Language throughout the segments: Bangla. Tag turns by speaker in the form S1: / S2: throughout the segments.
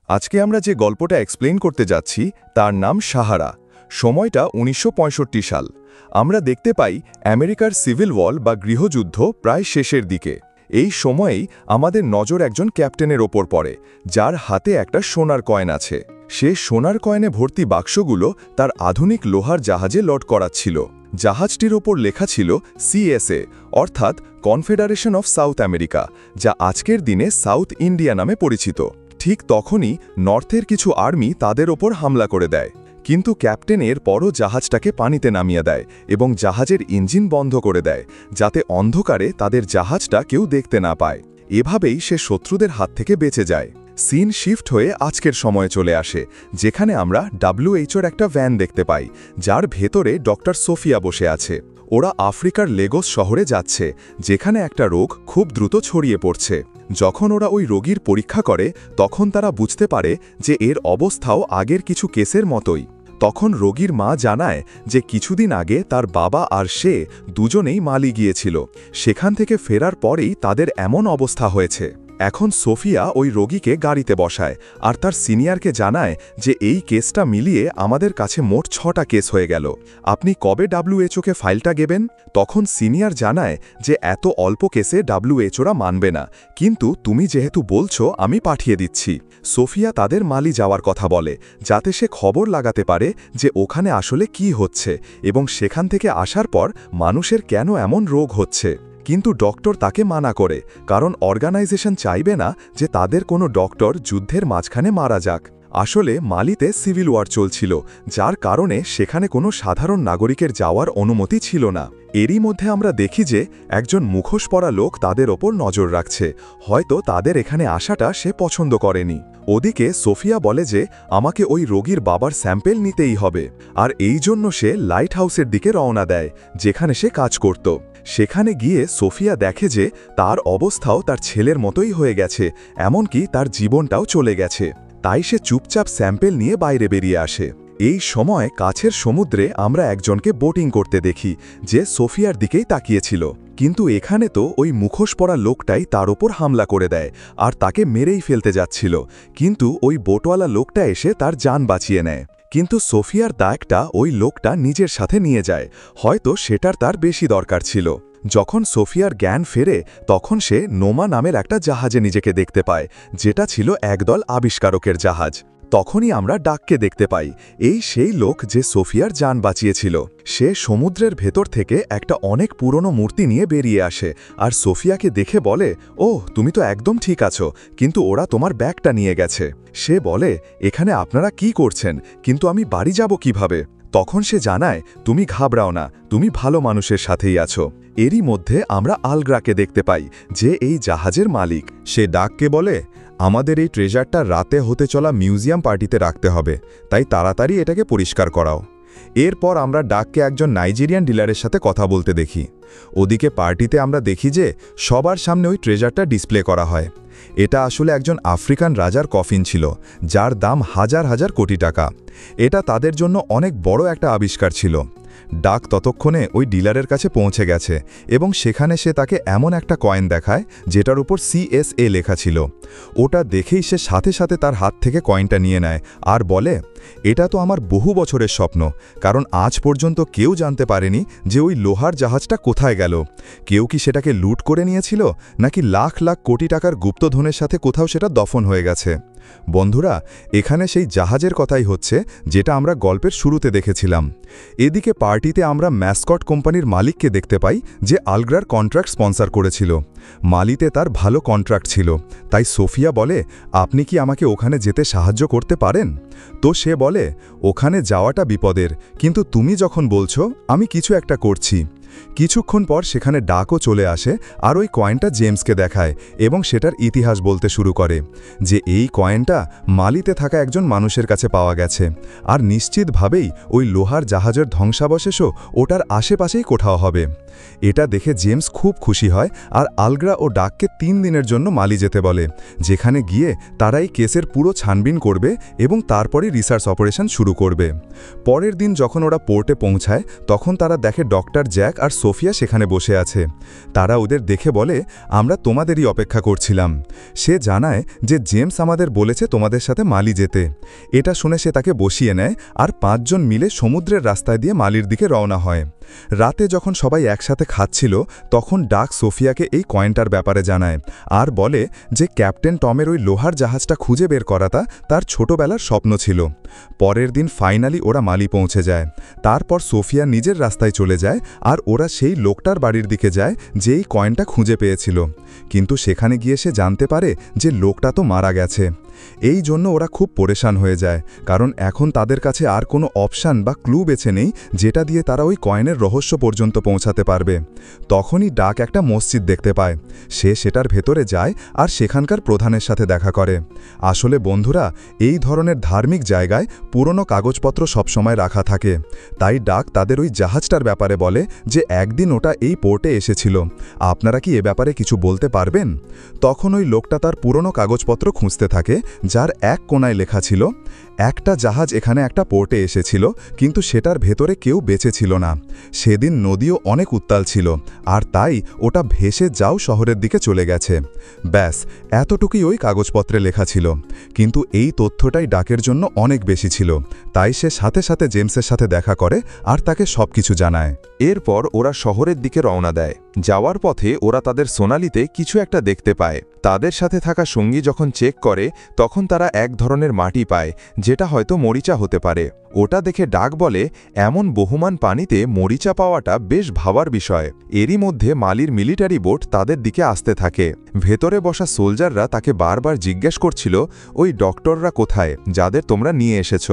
S1: আজকে আমরা যে গল্পটা এক্সপ্লেইন করতে যাচ্ছি তার নাম সাহারা। সময়টা ১৯৬৫ সাল। আমরা দেখতে পাই আমেরিকার সিভিল ওয়ার বা গৃহযুদ্ধ প্রায় শেষের দিকে। এই সময়েই আমাদের নজর একজন ক্যাপ্টেনের ওপর পড়ে, যার হাতে একটা সোনার কয়েন আছে। সে সোনার কয়েনে ভর্তি বাক্সগুলো তার আধুনিক লোহার জাহাজে লোড করাচ্ছিল। জাহাজটির ওপর লেখা ছিল CSA, অর্থাৎ কনফেডারেশন অফ সাউথ আমেরিকা, যা আজকের দিনে সাউথ ইন্ডিয়া নামে পরিচিত। ঠিক তখনই নর্থের কিছু আর্মি তাদের ওপর হামলা করে দেয়, কিন্তু ক্যাপ্টেন এর পরও জাহাজটাকে পানিতে নামিয়ে দেয় এবং জাহাজের ইঞ্জিন বন্ধ করে দেয়, যাতে অন্ধকারে তাদের জাহাজটা কেউ দেখতে না পায়। এভাবেই সে শত্রুদের হাত থেকে বেঁচে যায়। সিন শিফট হয়ে আজকের সময়ে চলে আসে, যেখানে আমরা WHO একটা ভ্যান দেখতে পাই, যার ভেতরে ডক্টর সোফিয়া বসে আছে। ওরা আফ্রিকার লেগোস শহরে যাচ্ছে, যেখানে একটা রোগ খুব দ্রুত ছড়িয়ে পড়ছে। যখন ওরা ওই রোগীর পরীক্ষা করে, তখন তারা বুঝতে পারে যে এর অবস্থাও আগের কিছু কেসের মতোই। তখন রোগীর মা জানায় যে কিছুদিন আগে তার বাবা আর সে দুজনেই মালি গিয়েছিল। সেখান থেকে ফেরার পরেই তাদের এমন অবস্থা হয়েছে। এখন সোফিয়া ওই রোগীকে গাড়িতে বসায় আর তার সিনিয়রকে জানায় যে এই কেসটা মিলিয়ে আমাদের কাছে মোট 6টা কেস হয়ে গেল। আপনি কবে WHO-কে ফাইলটা গেবেন? তখন সিনিয়র জানায় যে এত অল্প কেসে WHO-রা মানবে না, কিন্তু তুমি যেহেতু বলছো আমি পাঠিয়ে দিচ্ছি। সোফিয়া তাদের মালি যাওয়ার কথা বলে, যাতে সে খবর লাগাতে পারে যে ওখানে আসলে কি হচ্ছে এবং সেখান থেকে আসার পর মানুষের কেন এমন রোগ হচ্ছে। কিন্তু ডক্টর তাকে মানা করে, কারণ অর্গানাইজেশন চাইবে না যে তাদের কোনো ডক্টর যুদ্ধের মাঝখানে মারা যাক। আসলে মালিতে সিভিল ওয়ার চলছিল, যার কারণে সেখানে কোনো সাধারণ নাগরিকের যাওয়ার অনুমতি ছিল না। এরই মধ্যে আমরা দেখি যে একজন মুখোশ পরা লোক তাদের ওপর নজর রাখছে। হয়তো তাদের এখানে আসাটা সে পছন্দ করেনি। ওদিকে সোফিয়া বলে যে আমাকে ওই রোগীর বাবার স্যাম্পেল নিতেই হবে, আর এই জন্য সে লাইট হাউসের দিকে রওনা দেয়, যেখানে সে কাজ করত। সেখানে গিয়ে সোফিয়া দেখে যে তার অবস্থাও তার ছেলের মতোই হয়ে গেছে, এমনকি তার জীবনটাও চলে গেছে। তাই সে চুপচাপ স্যাম্পেল নিয়ে বাইরে বেরিয়ে আসে। এই সময় কাছের সমুদ্রে আমরা একজনকে বোটিং করতে দেখি, যে সোফিয়ার দিকেই তাকিয়েছিল। কিন্তু এখানে তো ওই মুখোশ পরা লোকটাই তার ওপর হামলা করে দেয় আর তাকে মেরেই ফেলতে যাচ্ছিল, কিন্তু ওই বোটওয়ালা লোকটা এসে তার জান বাঁচিয়ে নেয়। কিন্তু সোফিয়ার দাগটা ওই লোকটা নিজের সাথে নিয়ে যায়, হয়তো সেটার তার বেশি দরকার ছিল। যখন সোফিয়ার জ্ঞান ফেরে, তখন সে নোমা নামের একটা জাহাজে নিজেকে দেখতে পায়, যেটা ছিল একদল আবিষ্কারকের জাহাজ। তখনই আমরা ডাককে দেখতে পাই, এই সেই লোক যে সোফিয়ার জান বাঁচিয়েছিল। সে সমুদ্রের ভেতর থেকে একটা অনেক পুরনো মূর্তি নিয়ে বেরিয়ে আসে আর সোফিয়াকে দেখে বলে, ওহ, তুমি তো একদম ঠিক আছো, কিন্তু ওরা তোমার ব্যাগটা নিয়ে গেছে। সে বলে, এখানে আপনারা কি করছেন, কিন্তু আমি বাড়ি যাব কিভাবে? তখন সে জানায়, তুমি ঘাবড়াও না, তুমি ভালো মানুষের সাথেই আছো। এরই মধ্যে আমরা আলগ্রাকে দেখতে পাই, যে এই জাহাজের মালিক।
S2: সে ডাককে বলে, আমাদের এই ট্রেজারটা রাতে হতে চলা মিউজিয়াম পার্টিতে রাখতে হবে, তাই তাড়াতাড়ি এটাকে পরিষ্কার করাও। এরপর আমরা ডাককে একজন নাইজেরিয়ান ডিলারের সাথে কথা বলতে দেখি। ওদিকে পার্টিতে আমরা দেখি যে সবার সামনে ওই ট্রেজারটা ডিসপ্লে করা হয়। এটা আসলে একজন আফ্রিকান রাজার কফিন ছিল, যার দাম হাজার হাজার কোটি টাকা। এটা তাদের জন্য অনেক বড় একটা আবিষ্কার ছিল। ডাক ততক্ষণে ওই ডিলারের কাছে পৌঁছে গেছে এবং সেখানে সে তাকে এমন একটা কয়েন দেখায় যেটার উপর CSA লেখা ছিল। ওটা দেখেই সে সাথে সাথে তার হাত থেকে কয়েনটা নিয়ে নেয় আর বলে, এটা তো আমার বহু বছরের স্বপ্ন, কারণ আজ পর্যন্ত কেউ জানতে পারেনি যে ওই লোহার জাহাজটা কোথায় গেল। কেউ কি সেটাকে লুট করে নিয়েছিল, নাকি লাখ লাখ কোটি টাকার গুপ্তধনের সাথে কোথাও সেটা দফন হয়ে গেছে। বন্ধুরা, এখানে সেই জাহাজের কথাই হচ্ছে যেটা আমরা গল্পের শুরুতে দেখেছিলাম। এদিকে পার্টিতে আমরা ম্যাসকট কোম্পানির মালিককে দেখতে পাই, যে আলগ্রার কন্ট্রাক্ট স্পন্সর করেছিল। মালিতে তার ভালো কন্ট্রাক্ট ছিল, তাই সোফিয়া বলে, আপনি কি আমাকে ওখানে যেতে সাহায্য করতে পারেন? তো সে বলে, ওখানে যাওয়াটা বিপদের, কিন্তু তুমি যখন বলছো আমি কিছু একটা করছি। কিছুক্ষণ পর সেখানে ডাকও চলে আসে আর ওই কয়েনটা জেমসকে দেখায় এবং সেটার ইতিহাস বলতে শুরু করে, যে এই কয়েনটা মালিতে থাকা একজন মানুষের কাছে পাওয়া গেছে, আর নিশ্চিতভাবেই ওই লোহার জাহাজের ধ্বংসাবশেষও ওটার আশেপাশেই কোথাও হবে। এটা দেখে জেমস খুব খুশি হয় আর আলগ্রা ও ডাককে 3 দিনের জন্য মালি যেতে বলে, যেখানে গিয়ে তারা এই কেসের পুরো ছানবিন করবে এবং তারপরে রিসার্চ অপারেশন শুরু করবে। পরের দিন যখন ওরা পোর্টে পৌঁছায়, তখন তারা দেখে ডক্টর জ্যাক আর সোফিয়া সেখানে বসে আছে। তারা ওদের দেখে বলে, আমরা তোমাদেরই অপেক্ষা করছিলাম। সে জানায় যে জেমস আমাদের বলেছে তোমাদের সাথে মালি যেতে। এটা শুনে সে তাকে বসিয়ে নেয় আর 5 জন মিলে সমুদ্রের রাস্তায় দিয়ে মালির দিকে রওনা হয়। রাতে যখন সবাই একসাথে খাচ্ছিল তখন ডাক সোফিয়াকে এই কয়েনটার ব্যাপারে জানায় আর বলে যে ক্যাপ্টেন টমের ওই লোহার জাহাজটা খুঁজে বের করাটা তার ছোটবেলার স্বপ্ন ছিল। পরের দিন ফাইনালি ওরা মালি পৌঁছে যায়। তারপর সোফিয়া নিজের রাস্তায় চলে যায় আর ওরা সেই লোকটার বাড়ির দিকে যায় যেই কয়েনটা খুঁজে পেয়েছিল। কিন্তু সেখানে গিয়ে সে জানতে পারে যে লোকটা তো মারা গেছে। এই জন্য ওরা খুব পরেশান হয়ে যায়, কারণ এখন তাদের কাছে আর কোনো অপশান বা ক্লু বেছে নেই যেটা দিয়ে তারা ওই কয়েনের রহস্য পর্যন্ত পৌঁছাতে পারবে। তখনই ডাক একটা মসজিদ দেখতে পায়। সে সেটার ভেতরে যায় আর সেখানকার প্রধানের সাথে দেখা করে। আসলে বন্ধুরা, এই ধরনের ধার্মিক জায়গায় পুরনো কাগজপত্র সবসময় রাখা থাকে। তাই ডাক তাদের ওই জাহাজটার ব্যাপারে বলে যে একদিন ওটা এই পোর্টে এসেছিল। আপনারা কি এ ব্যাপারে কিছু বলতে পারবেন? তখন ওই লোকটা তার পুরনো কাগজপত্র খুঁজতে থাকে, যার এক কোণায় লেখা ছিল, একটা জাহাজ এখানে একটা পোর্টে এসেছিল, কিন্তু সেটার ভেতরে কেউ বেঁচে ছিল না। সেদিন নদীও অনেক উত্তাল ছিল, আর তাই ওটা ভেসে যাও শহরের দিকে চলে গেছে। ব্যাস, এতটুকুই ওই কাগজপত্রে লেখা ছিল। কিন্তু এই তথ্যটাই ডাকের জন্য অনেক বেশি ছিল। তাই সে সাথে সাথে জেমসের সাথে দেখা করে আর তাকে সবকিছু জানায়।
S1: এরপর ওরা শহরের দিকে রওনা দেয়। যাওয়ার পথে ওরা তাদের সোনালিতে কিছু একটা দেখতে পায়। তাদের সাথে থাকা সঙ্গী যখন চেক করে তখন তারা এক ধরনের মাটি পায়, যেটা হয়তো মরিচা হতে পারে। ওটা দেখে ডাক বলে, এমন বহুমান পানিতে মরিচা পাওয়াটা বেশ ভাবার বিষয়। এরই মধ্যে মালির মিলিটারি বোট তাদের দিকে আসতে থাকে। ভেতরে বসা সোলজাররা তাকে বারবার জিজ্ঞেস করছিল, ওই ডক্টররা কোথায় যাদের তোমরা নিয়ে এসেছ?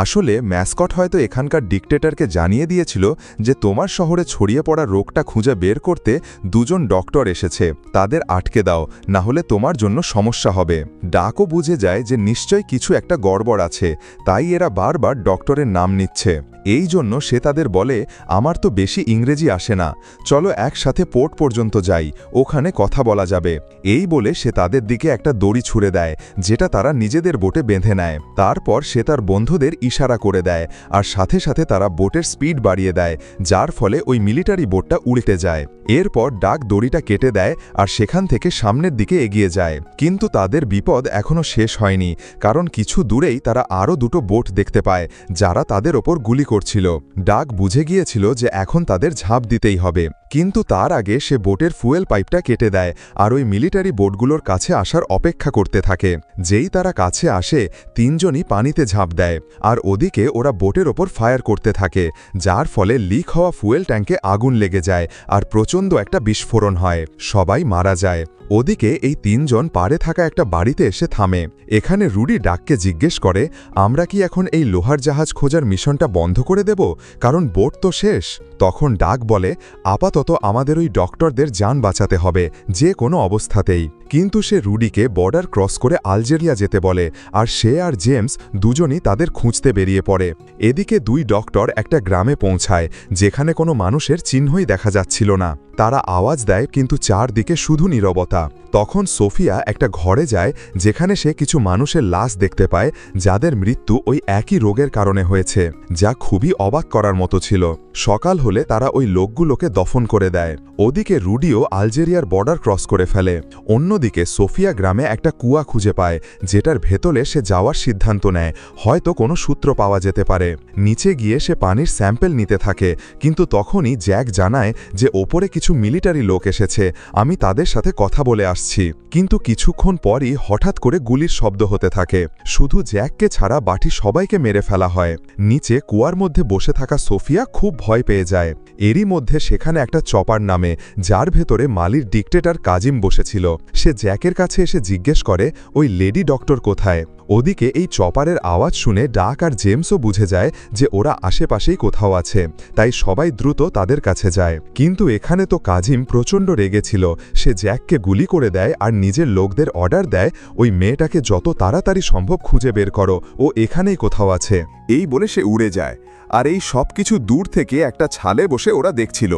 S1: আসলে ম্যাসকট হয়তো এখানকার ডিক্টেটরকে জানিয়ে দিয়েছিল যে তোমার শহরে ছড়িয়ে পড়া রোগটা খুঁজে বের করতে 2 জন ডক্টর এসেছে, তাদের আটকে দাও, না হলে তোমার জন্য সমস্যা হবে। ডাকও বুঝে যায় যে নিশ্চয় কিছু একটা গড়বড় আছে, তাই এরা বারবার ডক্টরের নাম নিচ্ছে। এই জন্য সে তাদের বলে, আমার তো বেশি ইংরেজি আসে না, চলো একসাথে পোর্ট পর্যন্ত যাই, ওখানে কথা বলা যাবে। এই বলে সে তাদের দিকে একটা দড়ি ছুঁড়ে দেয়, যেটা তারা নিজেদের বোটে বেঁধে নেয়। তারপর সে তার বন্ধুদের ইশারা করে দেয়, আর সাথে সাথে তারা বোটের স্পিড বাড়িয়ে দেয়, যার ফলে ওই মিলিটারি বোটটা উল্টে যায়। এরপর ডাক দড়িটা কেটে দেয় আর সেখান থেকে সামনের দিকে এগিয়ে যায়। কিন্তু তাদের বিপদ এখনও শেষ হয়নি, কারণ কিছু দূরেই তারা আরও 2টো বোট দেখতে পায়, যারা তাদের ওপর গুলি করছিল। ডাক বুঝে গিয়েছিল যে এখন তাদের ঝাঁপ দিতেই হবে, কিন্তু তার আগে সে বোটের ফুয়েল পাইপটা কেটে দেয় আর ওই মিলিটারি বোটগুলোর কাছে আসার অপেক্ষা করতে থাকে। যেই তারা কাছে আসে 3 জনই পানিতে ঝাঁপ দেয়, আর ওদিকে ওরা বোটের ওপর ফায়ার করতে থাকে, যার ফলে লিক হওয়া ফুয়েল ট্যাঙ্কে আগুন লেগে যায় আর প্রচণ্ড একটা বিস্ফোরণ হয়। সবাই মারা যায়। ওদিকে এই 3 জন পাড়ে থাকা একটা বাড়িতে এসে থামে। এখানে রুডি ডাককে জিজ্ঞেস করে, আমরা কি এখন এই লোহার জাহাজ খোঁজার মিশনটা বন্ধ করে দেব, কারণ বোট তো শেষ? তখন ডাক বলে, আপাতত আমাদের ওই ডক্টরদের জান বাঁচাতে হবে যে কোনো অবস্থাতেই। কিন্তু সে রুডিকে বর্ডার ক্রস করে আলজেরিয়া যেতে বলে, আর সে আর জেমস দুজনই তাদের খুঁজতে বেরিয়ে পড়ে। এদিকে 2 ডক্টর একটা গ্রামে পৌঁছায়, যেখানে কোনো মানুষের চিহ্নই দেখা যাচ্ছিল না। তারা আওয়াজ দেয়, কিন্তু চারদিকে শুধু নীরবতা। তখন সোফিয়া একটা ঘরে যায়, যেখানে সে কিছু মানুষের লাশ দেখতে পায়, যাদের মৃত্যু ওই একই রোগের কারণে হয়েছে, যা খুবই অবাক করার মতো ছিল। সকাল হলে তারা ওই লোকগুলোকে দফন করে দেয়। ওদিকে রুডিও আলজেরিয়ার বর্ডার ক্রস করে ফেলে। অন্যদিকে সোফিয়া গ্রামে একটা কুয়া খুঁজে পায়, যেটার ভেতরে সে যাওয়ার সিদ্ধান্ত নেয়, হয়তো কোনো সূত্র পাওয়া যেতে পারে। নিচে গিয়ে সে পানির স্যাম্পল নিতে থাকে, কিন্তু তখনই জ্যাক জানায় যে ওপরে কিছু মিলিটারি লোক এসেছে, আমি তাদের সাথে কথা বলে আসছি। কিন্তু কিছুক্ষণ পরই হঠাৎ করে গুলির শব্দ হতে থাকে। শুধু জ্যাককে ছাড়া বাকি সবাইকে মেরে ফেলা হয়। নিচে কুয়ার মধ্যে বসে থাকা সোফিয়া খুব ভয় পেয়ে যায়। এরই মধ্যে সেখানে একটা চপার নামে, যার ভেতরে মালির ডিক্টেটর কাজিম বসেছিল। সে জ্যাকের কাছে এসে জিজ্ঞেস করে, ওই লেডি ডক্টর কোথায়? ওদিকে এই চপারের আওয়াজ শুনে ডাক আর জেমসও বুঝে যায় যে ওরা আশেপাশেই কোথাও আছে, তাই সবাই দ্রুত তাদের কাছে যায়। কিন্তু এখানে তো কাজিম প্রচণ্ড রেগেছিল। সে জ্যাককে গুলি করে দেয় আর নিজের লোকদের অর্ডার দেয়, ওই মেয়েটাকে যত তাড়াতাড়ি সম্ভব খুঁজে বের করো, ও এখানেই কোথাও আছে।
S3: এই বলে সে উড়ে যায়, আর এই সব কিছু দূর থেকে একটা ছালে বসে ওরা দেখছিল।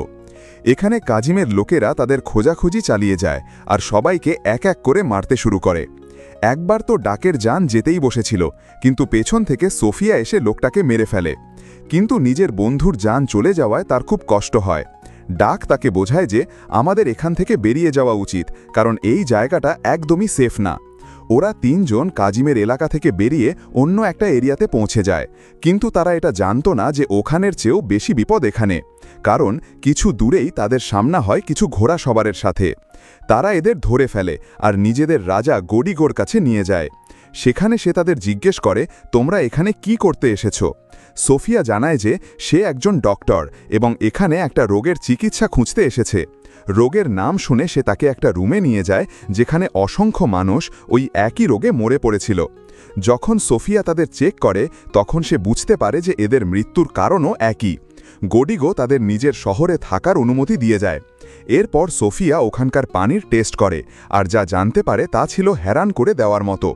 S3: এখানে কাজিমের লোকেরা তাদের খোঁজাখুঁজি চালিয়ে যায় আর সবাইকে এক এক করে মারতে শুরু করে। একবার তো ডাকের জান যেতেই বসেছিল, কিন্তু পেছন থেকে সোফিয়া এসে লোকটাকে মেরে ফেলে। কিন্তু নিজের বন্ধুর জান চলে যাওয়ায় তার খুব কষ্ট হয়। ডাক তাকে বোঝায় যে আমাদের এখান থেকে বেরিয়ে যাওয়া উচিত, কারণ এই জায়গাটা একদমই সেফ না। ওরা 3 জন কাজিমের এলাকা থেকে বেরিয়ে অন্য একটা এরিয়াতে পৌঁছে যায়, কিন্তু তারা এটা জানতো না যে ওখানের চেয়েও বেশি বিপদ এখানে, কারণ কিছু দূরেই তাদের সামনা হয় কিছু ঘোড়া সবারের সাথে। তারা এদের ধরে ফেলে আর নিজেদের রাজা গডিগোর কাছে নিয়ে যায়। সেখানে সে তাদের জিজ্ঞেস করে, তোমরা এখানে কি করতে এসেছো? সোফিয়া জানায় যে সে একজন ডক্টর এবং এখানে একটা রোগের চিকিৎসা খুঁজতে এসেছে। রোগের নাম শুনে সে তাকে একটা রুমে নিয়ে যায় যেখানে অসংখ্য মানুষ ওই একই রোগে মরে পড়েছিল। যখন সোফিয়া তাদের চেক করে তখন সে বুঝতে পারে যে এদের মৃত্যুর কারণও একই। গডিগো তাদের নিজের শহরে থাকার অনুমতি দিয়ে যায়। এরপর সোফিয়া ওখানকার পানির টেস্ট করে আর যা জানতে পারে তা ছিল হেরান করে দেওয়ার মতো।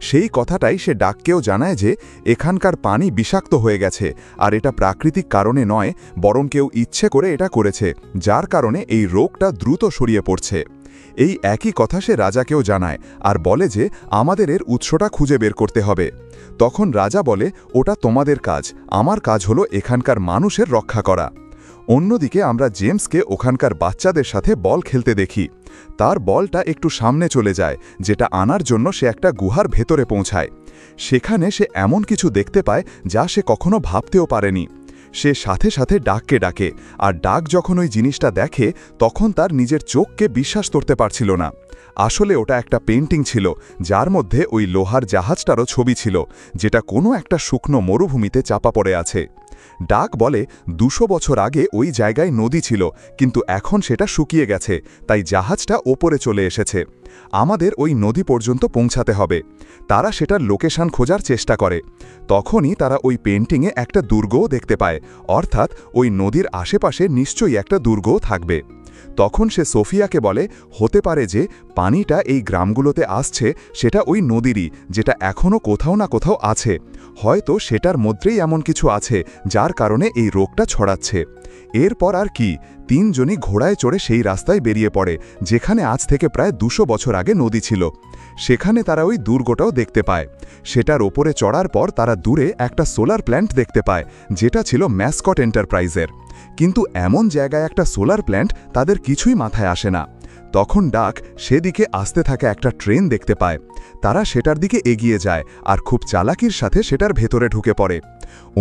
S3: সেই কথাটাই সে ডাককেও জানায় যে এখানকার পানি বিষাক্ত হয়ে গেছে আর এটা প্রাকৃতিক কারণে নয়, বরং কেউ ইচ্ছে করে এটা করেছে, যার কারণে এই রোগটা দ্রুত ছড়িয়ে পড়ছে। এই একই কথা সে রাজাকেও জানায় আর বলে যে আমাদের এর উৎসটা খুঁজে বের করতে হবে। তখন রাজা বলে, ওটা তোমাদের কাজ, আমার কাজ হলো এখানকার মানুষের রক্ষা করা। অন্যদিকে আমরা জেমসকে ওখানকার বাচ্চাদের সাথে বল খেলতে দেখি। তার বলটা একটু সামনে চলে যায়, যেটা আনার জন্য সে একটা গুহার ভেতরে পৌঁছায়। সেখানে সে এমন কিছু দেখতে পায় যা সে কখনো ভাবতেও পারেনি। সে সাথে সাথে ডাককে ডাকে, আর ডাক যখন ওই জিনিসটা দেখে তখন তার নিজের চোখকে বিশ্বাস করতে পারছিল না। আসলে ওটা একটা পেইন্টিং ছিল, যার মধ্যে ওই লোহার জাহাজটারও ছবি ছিল, যেটা কোনো একটা শুকনো মরুভূমিতে চাপা পড়ে আছে। ডাক বলে 200 বছর আগে ওই জায়গায় নদী ছিল, কিন্তু এখন সেটা শুকিয়ে গেছে, তাই জাহাজটা ওপরে চলে এসেছে। আমাদের ওই নদী পর্যন্ত পৌঁছাতে হবে। তারা সেটার লোকেশন খোঁজার চেষ্টা করে। তখনই তারা ওই পেইন্টিংয়ে একটা দুর্গও দেখতে পায়, অর্থাৎ ওই নদীর আশেপাশে নিশ্চয়ই একটা দুর্গও থাকবে। তখন সে সোফিয়াকে বলে, হতে পারে যে পানিটা এই গ্রামগুলোতে আসছে সেটা ওই নদীরই, যেটা এখনও কোথাও না কোথাও আছে। হয়তো সেটার মধ্যেই এমন কিছু আছে যার কারণে এই রোগটা ছড়াচ্ছে। এরপর আর কি, 3 জনই ঘোড়ায় চড়ে সেই রাস্তায় বেরিয়ে পড়ে যেখানে আজ থেকে প্রায় 200 বছর আগে নদী ছিল। সেখানে তারা ওই দুর্গটাও দেখতে পায়। সেটার ওপরে চড়ার পর তারা দূরে একটা সোলার প্ল্যান্ট দেখতে পায়, যেটা ছিল ম্যাসকট এন্টারপ্রাইজের। কিন্তু এমন জায়গায় একটা সোলার প্ল্যান্ট তাদের কিছুই মাথায় আসে না। তখন ডাক সেদিকে আসতে থাকা একটা ট্রেন দেখতে পায়। তারা সেটার দিকে এগিয়ে যায় আর খুব চালাকির সাথে সেটার ভেতরে ঢুকে পড়ে।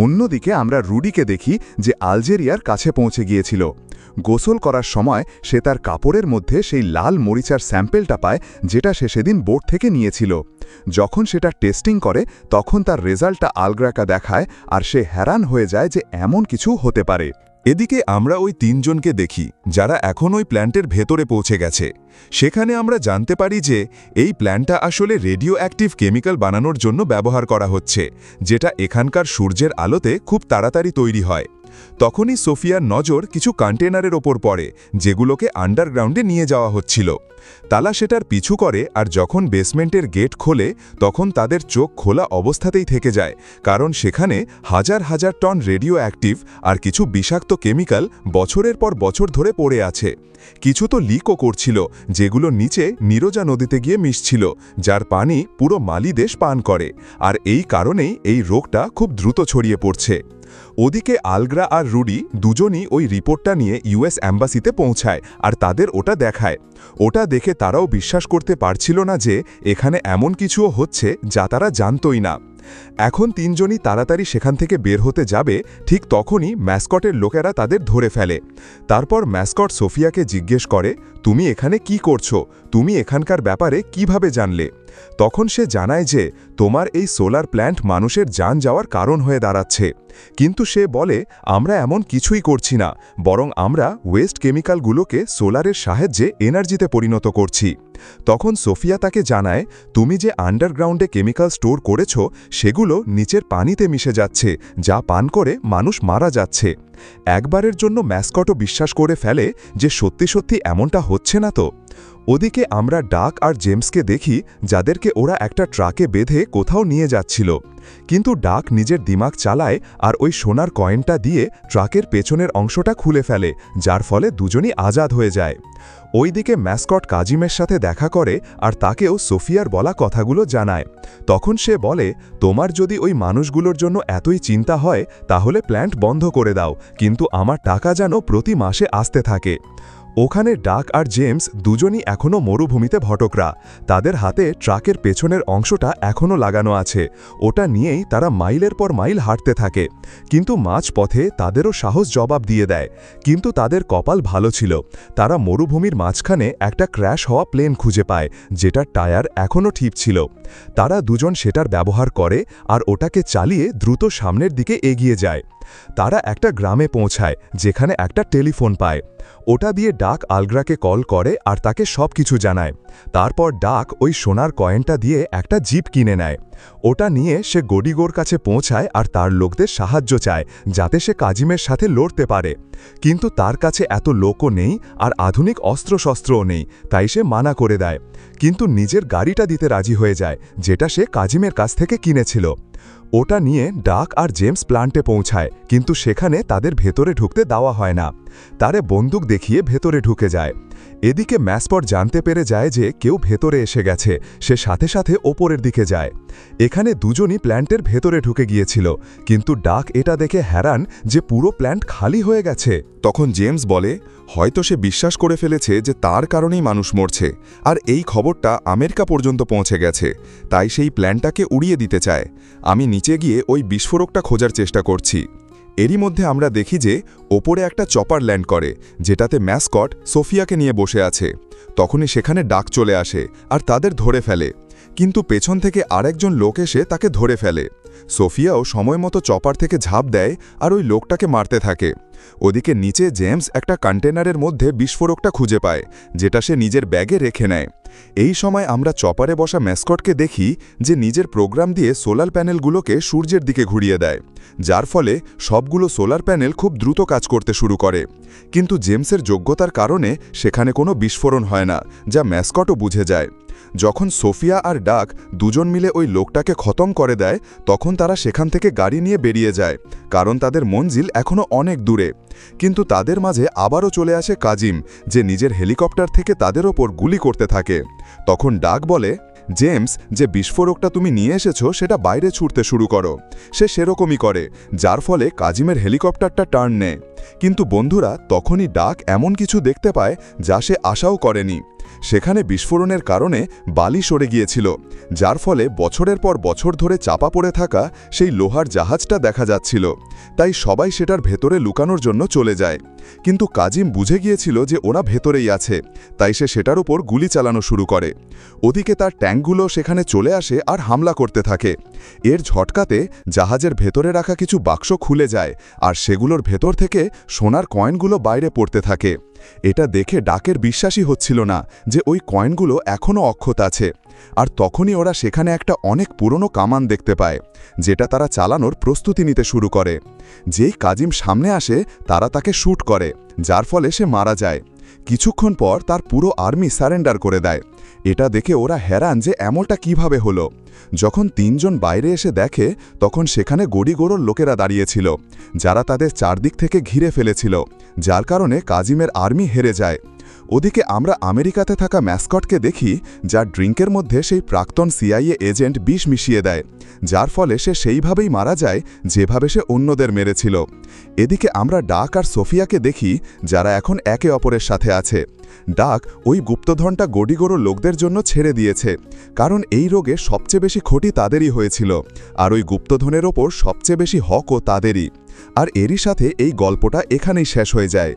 S3: অন্যদিকে আমরা রুডিকে দেখি যে আলজেরিয়ার কাছে পৌঁছে গিয়েছিল। গোসল করার সময় সে তার কাপড়ের মধ্যে সেই লাল মরিচার স্যাম্পেলটা পায়, যেটা সে সেদিন বোট থেকে নিয়েছিল। যখন সেটা টেস্টিং করে তখন তার রেজাল্টটা আলগ্রাকা দেখায় আর সে হ্যারান হয়ে যায় যে এমন কিছু হতে পারে।
S1: এদিকে আমরা ওই 3 জনকে দেখি যারা এখন ওই প্ল্যান্টের ভেতরে পৌঁছে গেছে। সেখানে আমরা জানতে পারি যে এই প্ল্যান্টটা আসলে রেডিও অ্যাক্টিভ কেমিক্যাল বানানোর জন্য ব্যবহার করা হচ্ছে, যেটা এখানকার সূর্যের আলোতে খুব তাড়াতাড়ি তৈরি হয়। তখনই সোফিয়ার নজর কিছু কন্টেনারের ওপর পড়ে, যেগুলোকে আন্ডারগ্রাউন্ডে নিয়ে যাওয়া হচ্ছিল। তালা সেটার পিছু করে আর যখন বেসমেন্টের গেট খোলে তখন তাদের চোখ খোলা অবস্থাতেই থেকে যায়, কারণ সেখানে হাজার হাজার টন রেডিও অ্যাক্টিভ আর কিছু বিষাক্ত কেমিক্যাল বছরের পর বছর ধরে পড়ে আছে। কিছু তো লিকও করছিল, যেগুলো নিচে নিরোজা নদীতে গিয়ে মিশছিল, যার পানি পুরো মালি দেশ পান করে। আর এই কারণেই এই রোগটা খুব দ্রুত ছড়িয়ে পড়ছে। ওদিকে আলগ্রা আর রুডি দুজনই ওই রিপোর্টটা নিয়ে ইউএস অ্যাম্বাসিতে পৌঁছায় আর তাদের ওটা দেখায়। ওটা দেখে তারাও বিশ্বাস করতে পারছিল না যে এখানে এমন কিছুও হচ্ছে যা তারা জানতই না। এখন 3 জনই তাড়াতাড়ি সেখান থেকে বের হতে যাবে, ঠিক তখনই ম্যাসকটের লোকেরা তাদের ধরে ফেলে। তারপর ম্যাসকট সোফিয়াকে জিজ্ঞেস করে, তুমি এখানে কি করছো? তুমি এখানকার ব্যাপারে কিভাবে জানলে? তখন সে জানায় যে তোমার এই সোলার প্ল্যান্ট মানুষের যান যাওয়ার কারণ হয়ে দাঁড়াচ্ছে। কিন্তু সে বলে, আমরা এমন কিছুই করছি না, বরং আমরা ওয়েস্ট কেমিক্যালগুলোকে সোলারের সাহায্যে এনার্জিতে পরিণত করছি। তখন সোফিয়া তাকে জানায়, তুমি যে আন্ডারগ্রাউন্ডে কেমিক্যাল স্টোর করেছ সেগুলো নিচের পানিতে মিশে যাচ্ছে, যা পান করে মানুষ মারা যাচ্ছে। একবারের জন্য ম্যাসকটও বিশ্বাস করে ফেলে যে সত্যি সত্যি এমনটা হচ্ছে না তো। ওদিকে আমরা ডাক আর জেমসকে দেখি যাদেরকে ওরা একটা ট্রাকে বেঁধে কোথাও নিয়ে যাচ্ছিল। কিন্তু ডাক নিজের দিমাগ চালায় আর ওই সোনার কয়েনটা দিয়ে ট্রাকের পেছনের অংশটা খুলে ফেলে, যার ফলে দুজনই আজাদ হয়ে যায়। ওইদিকে ম্যাসকট কাজিমের সাথে দেখা করে আর তাকেও সোফিয়ার বলা কথাগুলো জানায়। তখন সে বলে, তোমার যদি ওই মানুষগুলোর জন্য এতই চিন্তা হয় তাহলে প্ল্যান্ট বন্ধ করে দাও, কিন্তু আমার টাকা যেন প্রতি মাসে আসতে থাকে। ওখানে ডাক আর জেমস দুজনই এখনও মরুভূমিতে ভটকরা। তাদের হাতে ট্রাকের পেছনের অংশটা এখনও লাগানো আছে। ওটা নিয়েই তারা মাইলের পর মাইল হাঁটতে থাকে। কিন্তু মাঝপথে তাদেরও সাহস জবাব দিয়ে দেয়। কিন্তু তাদের কপাল ভালো ছিল। তারা মরুভূমির মাঝখানে একটা ক্র্যাশ হওয়া প্লেন খুঁজে পায়, যেটার টায়ার এখনও ঠিক ছিল। তারা দুজন সেটার ব্যবহার করে আর ওটাকে চালিয়ে দ্রুত সামনের দিকে এগিয়ে যায়। তারা একটা গ্রামে পৌঁছায় যেখানে একটা টেলিফোন পায়। ওটা দিয়ে ডাক আলগ্রাকে কল করে আর তাকে সব কিছু জানায়। তারপর ডাক ওই সোনার কয়েনটা দিয়ে একটা জিপ কিনে নেয়। ওটা নিয়ে সে গডিগোর কাছে পৌঁছায় আর তার লোকদের সাহায্য চায় যাতে সে কাজিমের সাথে লড়তে পারে। কিন্তু তার কাছে এত লোকও নেই আর আধুনিক অস্ত্রশস্ত্রও নেই, তাই সে মানা করে দেয়। কিন্তু নিজের গাড়িটা দিতে রাজি হয়ে যায়, যেটা সে কাজিমের কাছ থেকে কিনেছিল। ওটা নিয়ে ডাক আর জেমস প্ল্যান্টে পৌঁছায়, কিন্তু সেখানে তাদের ভেতরে ঢুকতে দেওয়া হয় না। তারে বন্দুক দেখিয়ে ভেতরে ঢুকে যায়। এদিকে ম্যাসপট জানতে পেরে যায় যে কেউ ভেতরে এসে গেছে। সে সাথে সাথে ওপরের দিকে যায়। এখানে দুজনই প্ল্যান্টের ভেতরে ঢুকে গিয়েছিল, কিন্তু ডাক এটা দেখে হ্যারান যে পুরো প্ল্যান্ট খালি হয়ে গেছে।
S3: তখন জেমস বলে, হয়তো সে বিশ্বাস করে ফেলেছে যে তার কারণেই মানুষ মরছে, আর এই খবরটা আমেরিকা পর্যন্ত পৌঁছে গেছে, তাই সেই প্ল্যানটাকে উড়িয়ে দিতে চায়। আমি নিচে গিয়ে ওই বিস্ফোরকটা খোঁজার চেষ্টা করছি। এরই মধ্যে আমরা দেখি যে ওপরে একটা চপার ল্যান্ড করে, যেটাতে ম্যাসকট সোফিয়াকে নিয়ে বসে আছে। তখনই সেখানে ডাক চলে আসে আর তাদের ধরে ফেলে, কিন্তু পেছন থেকে আরেকজন লোক এসে তাকে ধরে ফেলে। সোফিয়াও সময় মতো চপার থেকে ঝাঁপ দেয় আর ওই লোকটাকে মারতে থাকে। ওদিকে নিচে জেমস একটা কন্টেনারের মধ্যে বিস্ফোরকটা খুঁজে পায়, যেটা সে নিজের ব্যাগে রেখে নেয়। এই সময় আমরা চপারে বসা ম্যাসকটকে দেখি যে নিজের প্রোগ্রাম দিয়ে সোলার প্যানেলগুলোকে সূর্যের দিকে ঘুরিয়ে দেয়, যার ফলে সবগুলো সোলার প্যানেল খুব দ্রুত কাজ করতে শুরু করে। কিন্তু জেমসের যোগ্যতার কারণে সেখানে কোনো বিস্ফোরণ হয় না, যা ম্যাসকটও বুঝে যায়। যখন সোফিয়া আর ডাক দুজন মিলে ওই লোকটাকে খতম করে দেয়, তখন তারা সেখান থেকে গাড়ি নিয়ে বেরিয়ে যায়, কারণ তাদের মঞ্জিল এখনও অনেক দূরে। কিন্তু তাদের মাঝে আবারও চলে আসে কাজিম, যে নিজের হেলিকপ্টার থেকে তাদের ওপর গুলি করতে থাকে। তখন ডাক বলে, জেমস, যে বিস্ফোরকটা তুমি নিয়ে এসেছো সেটা বাইরে ছুটতে শুরু করো। সে সেরকমই করে, যার ফলে কাজিমের হেলিকপ্টারটা টার্ন নেয়। কিন্তু বন্ধুরা, তখনই ডাক এমন কিছু দেখতে পায় যা সে আশাও করেনি। সেখানে বিস্ফোরণের কারণে বালি সরে গিয়েছিল, যার ফলে বছরের পর বছর ধরে চাপা পড়ে থাকা সেই লোহার জাহাজটা দেখা যাচ্ছিল। তাই সবাই সেটার ভেতরে লুকানোর জন্য চলে যায়। কিন্তু কাজিম বুঝে গিয়েছিল যে ওরা ভেতরেই আছে, তাই সে সেটার উপর গুলি চালানো শুরু করে। ওদিকে তার ট্যাঙ্কগুলো সেখানে চলে আসে আর হামলা করতে থাকে। এর ঝটকাতে জাহাজের ভেতরে রাখা কিছু বাক্স খুলে যায় আর সেগুলোর ভেতর থেকে সোনার কয়েনগুলো বাইরে পড়তে থাকে। এটা দেখে ডাকের বিশ্বাসই হচ্ছিল না যে ওই কয়েনগুলো এখনও অক্ষত আছে। আর তখনই ওরা সেখানে একটা অনেক পুরনো কামান দেখতে পায়, যেটা তারা চালানোর প্রস্তুতি নিতে শুরু করে। যেই কাজিম সামনে আসে তারা তাকে শ্যুট করে, যার ফলে সে মারা যায়। কিছুক্ষণ পর তার পুরো আর্মি সারেন্ডার করে দেয়। এটা দেখে ওরা হ্যারান যে এমনটা কিভাবে হলো। যখন তিনজন বাইরে এসে দেখে, তখন সেখানে গড়িগোড়োর লোকেরা দাঁড়িয়েছিল, যারা তাদের চারদিক থেকে ঘিরে ফেলেছিল, যার কারণে কাজিমের আর্মি হেরে যায়। ওদিকে আমরা আমেরিকাতে থাকা ম্যাসকটকে দেখি, যার ড্রিঙ্কের মধ্যে সেই প্রাক্তন সিআইএ এজেন্ট বিষ মিশিয়ে দেয়, যার ফলে সে সেইভাবেই মারা যায় যেভাবে সে অন্যদের মেরেছিল। এদিকে আমরা ডাক আর সোফিয়াকে দেখি, যারা এখন একে অপরের সাথে আছে। ডাক ওই গুপ্তধনটা গডিগোড়ো লোকদের জন্য ছেড়ে দিয়েছে, কারণ এই রোগে সবচেয়ে বেশি ক্ষতি তাদেরই হয়েছিল, আর ওই গুপ্তধনের ওপর সবচেয়ে বেশি হকও তাদেরই। আর এরই সাথে এই গল্পটা এখানেই শেষ হয়ে যায়।